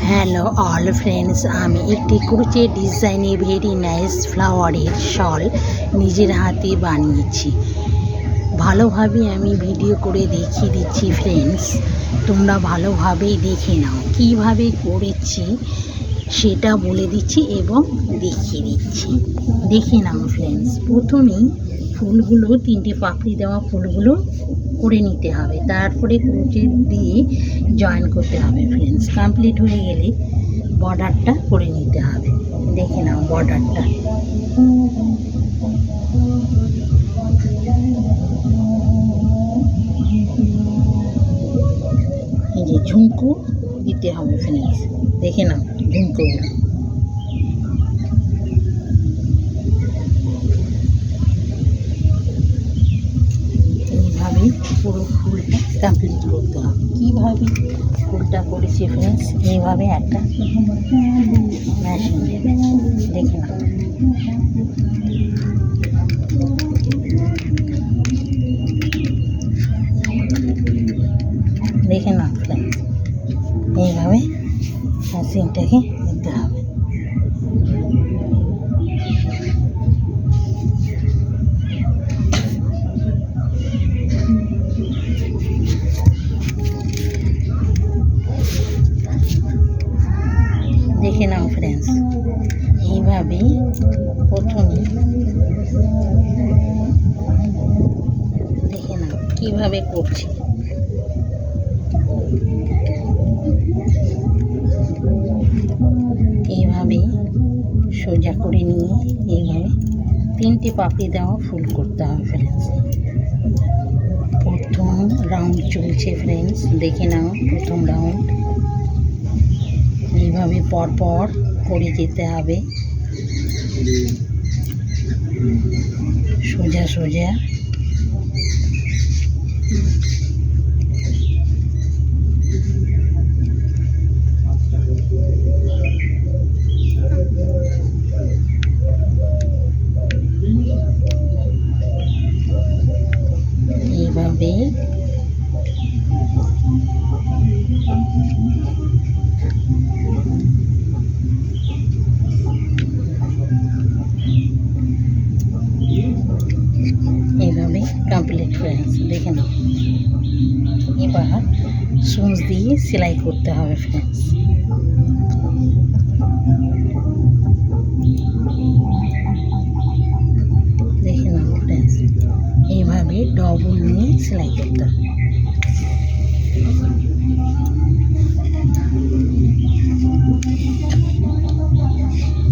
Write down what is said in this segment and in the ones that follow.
Hello all friends, আমি একটি ক্রুচে ডিজাইনে ভেরি নাইস ফ্লাওয়ারের শল নিজের হাতে বানিয়েছি। ভালোভাবে আমি ভিডিও করে দেখিয়ে দিচ্ছি ফ্রেন্ডস, তোমরা ভালোভাবেই দেখে নাও। কিভাবে করেছি সেটা বলে দিচ্ছি এবং দেখিয়ে দিচ্ছি, দেখে নাও ফ্রেন্ডস। প্রথমেই ফুলগুলো, তিনটে পাপড়ি দেওয়া ফুলগুলো করে নিতে হবে, তারপরে ক্রুচে দিয়ে জয়েন করতে হবে ফ্রেন্ডস। কমপ্লিট হয়ে গেলে বর্ডারটা করে নিতে হবে। দেখে নাও বর্ডারটা। এই যে ঝুমকো দিতে হবে ফ্রেন্ডস, দেখে নাও ঝুমকোগুলো। এইভাবেই পুরো ফুলটা কমপ্লিট করতে হবে। কীভাবে ফুলটা করেছি ফ্রেন্ডস, এইভাবে একটা মেশিন দেবে, দেখে নাও। দেখে নাও ফ্রেন্ডস, এইভাবে মেশিনটাকে দিতে হবে। দেখে নাও ফ্রেন্ডস, এইভাবেই প্রথমে দেখে নাও কীভাবে করছি। এইভাবে সোজা করে নিয়ে এইভাবে তিনটে পাপড়ি দেওয়া ফুল করতে হবে ফ্রেন্ডস। প্রথম রাউন্ড চলছে ফ্রেন্ডস, দেখে নাও প্রথম রাউন্ড। এইভাবে পরপর করে যেতে হবে, সোজা সোজা। এইভাবে এইভাবে কমপ্লিট ফ্রেন্ডস, দেখে নাও। এবার সুচ দিয়ে সেলাই করতে হবে ফ্রেন্ডস। দেখে নাও ফ্রেন্ডস, এইভাবে ডবল নিয়ে সেলাই করতে হবে।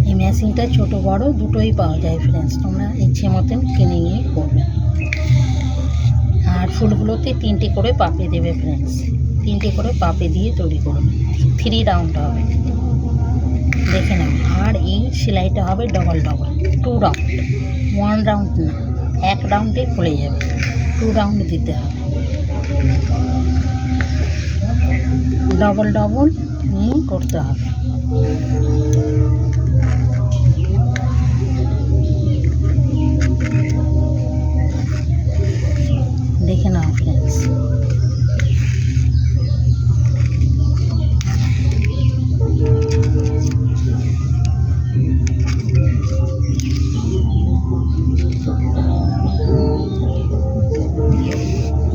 এই মেশিনটা ছোট বড় দুটোই পাওয়া যায় ফ্রেন্ডস, তোমরা ইচ্ছে মতন কিনে নিয়ে করবে। আর ফুলগুলোতে তিনটে করে পাপড়ি দেবে ফ্রেন্ডস, তিনটে করে পাপড়ি দিয়ে তৈরি করবে। 3 রাউন্ড হবে, দেখে নাও। আর এই সেলাইটা হবে ডবল ডবল, 2 রাউন্ড, 1 রাউন্ড না, 1 রাউন্ডে খুলে যাবে, 2 রাউন্ড দিতে হবে। ডবল ডবল নিয়ে করতে হবে। দেখে নাও ফ্রেন্ডস,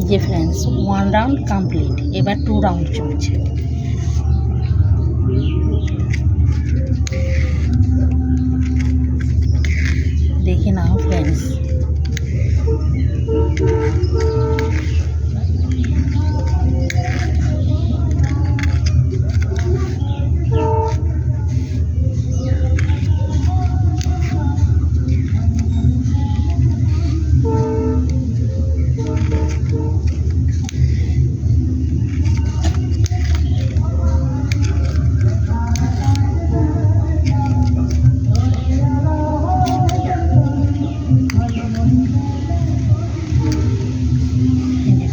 যে ফ্রেন্ডস 1 রাউন্ড কমপ্লিট, এবার 2 রাউন্ড চলছে। দেখে নাও ফ্রেন্ডস,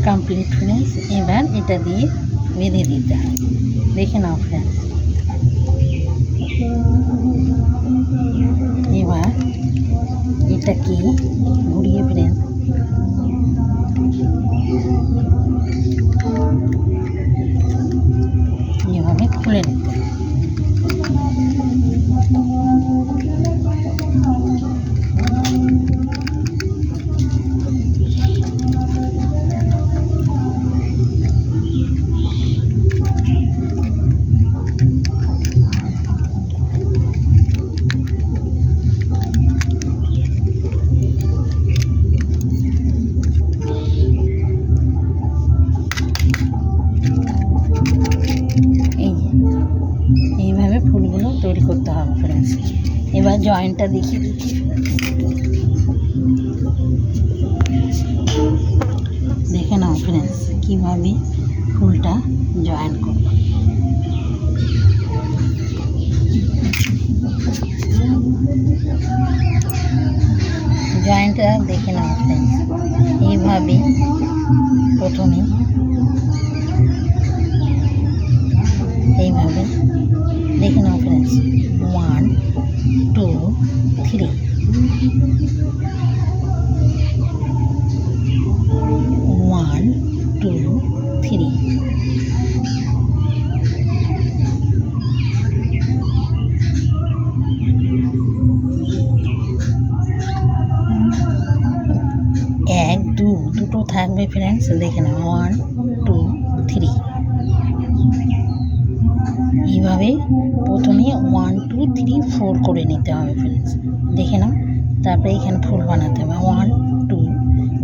কমপ্লিট ফ্রেন্ডস। এবার এটা দিয়ে বেঁধে দিতে হবে, দেখে নাও ফ্রেন্ডস। এবার এটাকে ঘুরিয়ে ফ্রেন্ডস এভাবে খুলে নিতে হবে। জয়েন্টটা দেখিয়ে দিচ্ছি। দেখে নাও ফ্রেন্ডস কীভাবে ফুলটা জয়েন করবো। জয়েন্টটা দেখে নাও ফ্রেন্ডস, এইভাবে প্রথমে এইভাবে দেখে নাও ফ্রেন্ডস, 1 2 3, 1 2 3, এক দুটো থাকবে ফ্রেন্ডস, দেখে নাও 1 2 3। এইভাবে প্রথমে 1 2 3 4 করে নিতে হবে ফ্রেন্ডস, দেখে নাও। তারপরে এখানে ফুল বানাতে হবে 1 2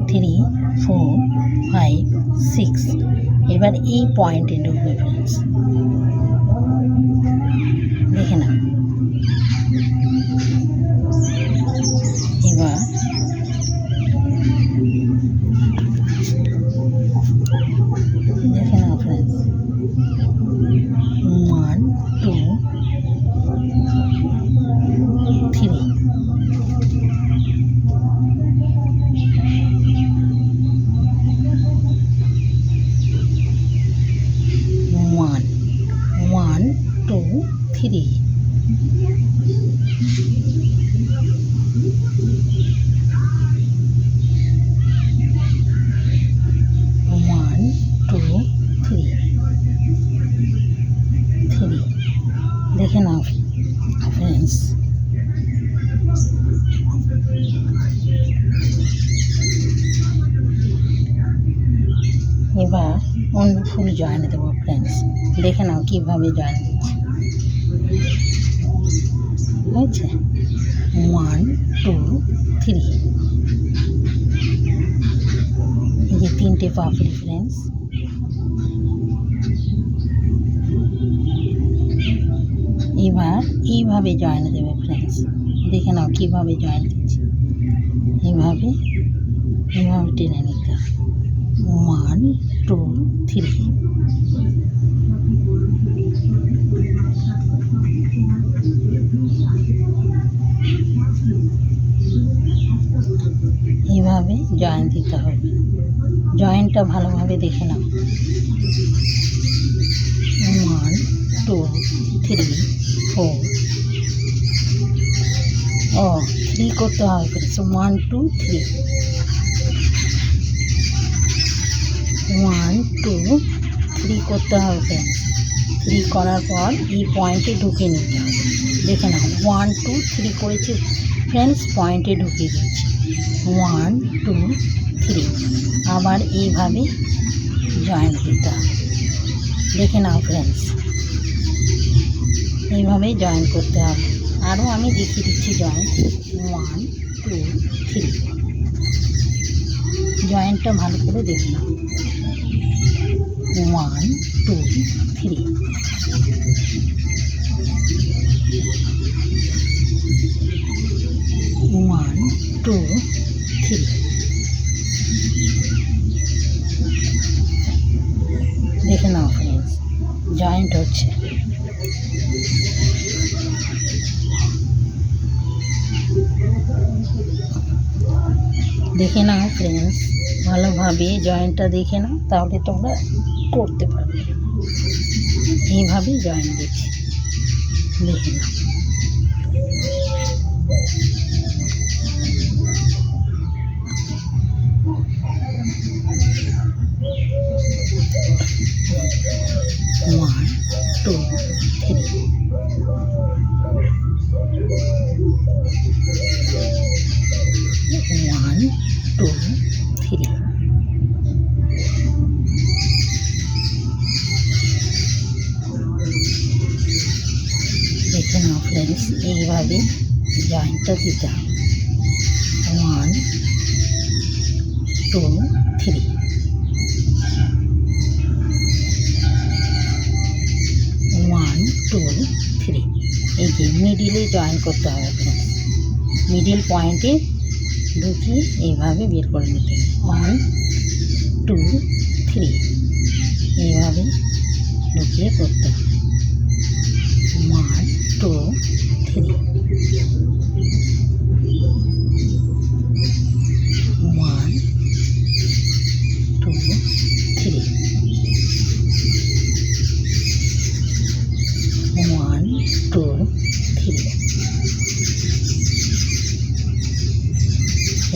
3 4 5 6। এবার এই পয়েন্টে ঢুকবে ফ্রেন্ডস, দেখে নাও। এবার দেখে নাও ফ্রেন্ডস, 1 2 3, 1 1 2 3, 1 2 3 3। দেখে নাও ফ্রেন্ডস, এবার অন্য ফুল জয়েন দেবো ফ্রেন্ডস, দেখে নাও কীভাবে জয়েন দিচ্ছি। হয়েছে 1 2 3, এই যে 3টে পাপড়ি ফ্রেন্ডস। এবার এইভাবে জয়েন দেবে ফ্রেন্ডস, দেখে নাও কীভাবে জয়েন দিচ্ছি। এইভাবে টেনে নিতে হবে 1 2 3। এইভাবে জয়েন দিতে হবে। জয়েন্টটা ভালোভাবে দেখে নাও 1 2 3 4। 3 করতে হবে ফ্রেন্ডস, 1 2 3, 1 2 3 করতে হবে ফ্রেন্ডস। 3 করার পর এই পয়েন্টে ঢুকে নিতে হবে, দেখে নাও 1 2 3 করেছি ফ্রেন্ডস, পয়েন্টে ঢুকিয়ে দিচ্ছি 1 2 3। আবার এইভাবে জয়েন দিতে হবে, দেখে নাও ফ্রেন্ডস, এইভাবে জয়েন করতে হবে। আরও আমি দেখিয়ে দিচ্ছি জয়েন 1 2 3। জয়েন্টটা ভালো করে দেখে নাও 1 2 3, 1 2 3। দেখে নাও ফ্রেন্ডস জয়েন্ট হচ্ছে। দেখে নাও ফ্রেন্ডস, ভালোভাবে জয়েন্টটা দেখে নাও, তাহলে তোমরা করতে পারবে। এইভাবেই জয়েন্ট দিচ্ছি, দেখে নাও। One, 2 3, 1 2 3। দেখে নাও ফ্রেন্ডস, এইভাবে জয়েন্টটা দিতে হবে 1 2 3, 1 2 3। এই যে মিডিলে জয়েন করতে হবে ফ্রেন্ডস। মিডিল পয়েন্টে ঢুকিয়ে এইভাবে বের করে নিতে হবে। 1 2 3 এইভাবে ঢুকিয়ে করতে হবে। 1 2 3 1 2 3 1 2 3।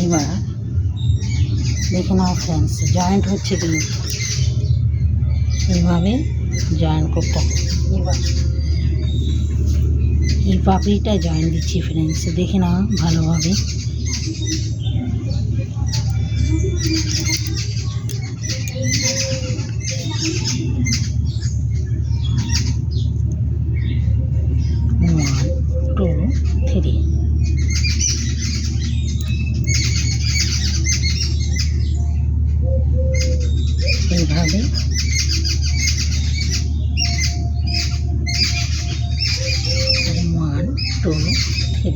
এবার দেখে নাও ফ্রেন্ডস, জয়েন্ট হচ্ছে কিন্তু এইভাবে জয়েন করতে হবে। এবার এই পাপড়িটা জয়েন দিচ্ছি ফ্রেন্ডস, দেখে নাও ভালোভাবে। এইভাবে one two three.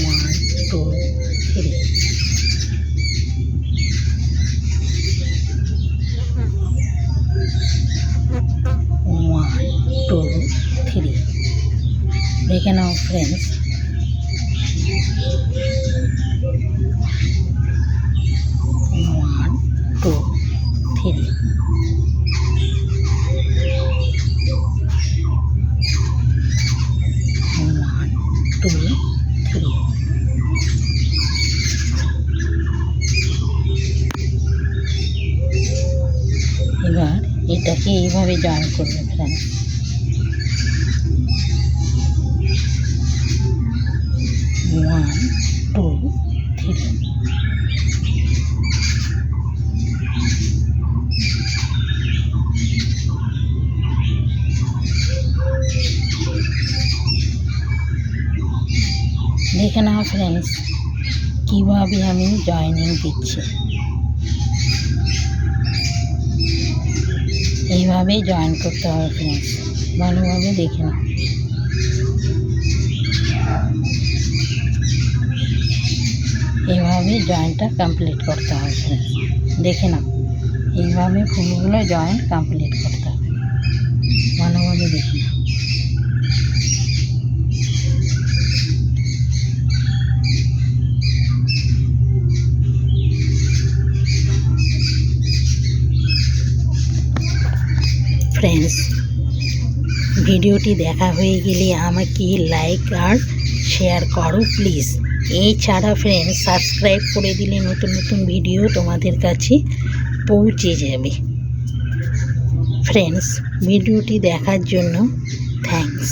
One two three. One two three. দেখে নাও friends, one two three. One two three. এবার এটাকে এইভাবে জয়েন করবে ফ্রেন্ডস। One two three. দেখে নাও ফ্রেন্ডস কীভাবে আমি জয়েনিং দিচ্ছি। এইভাবেই জয়েন করতে হবে ফ্রেন্ডস, ভালোভাবে দেখে নাও। এইভাবে জয়েন্টটা কমপ্লিট করতে হবে ফ্রেন্ডস, দেখে নাও। এইভাবে ফুলগুলো জয়েন্ট কমপ্লিট করতে হবে, ভালোভাবে দেখে নাও। ফ্রেন্ডস ভিডিওটি দেখা হয়ে গেলে আমাকে লাইক আর শেয়ার করো প্লিজ। এছাড়া ফ্রেন্ডস সাবস্ক্রাইব করে দিলে নতুন নতুন ভিডিও তোমাদের কাছে পৌঁছে যাবে। ফ্রেন্ডস ভিডিওটি দেখার জন্য থ্যাঙ্কস।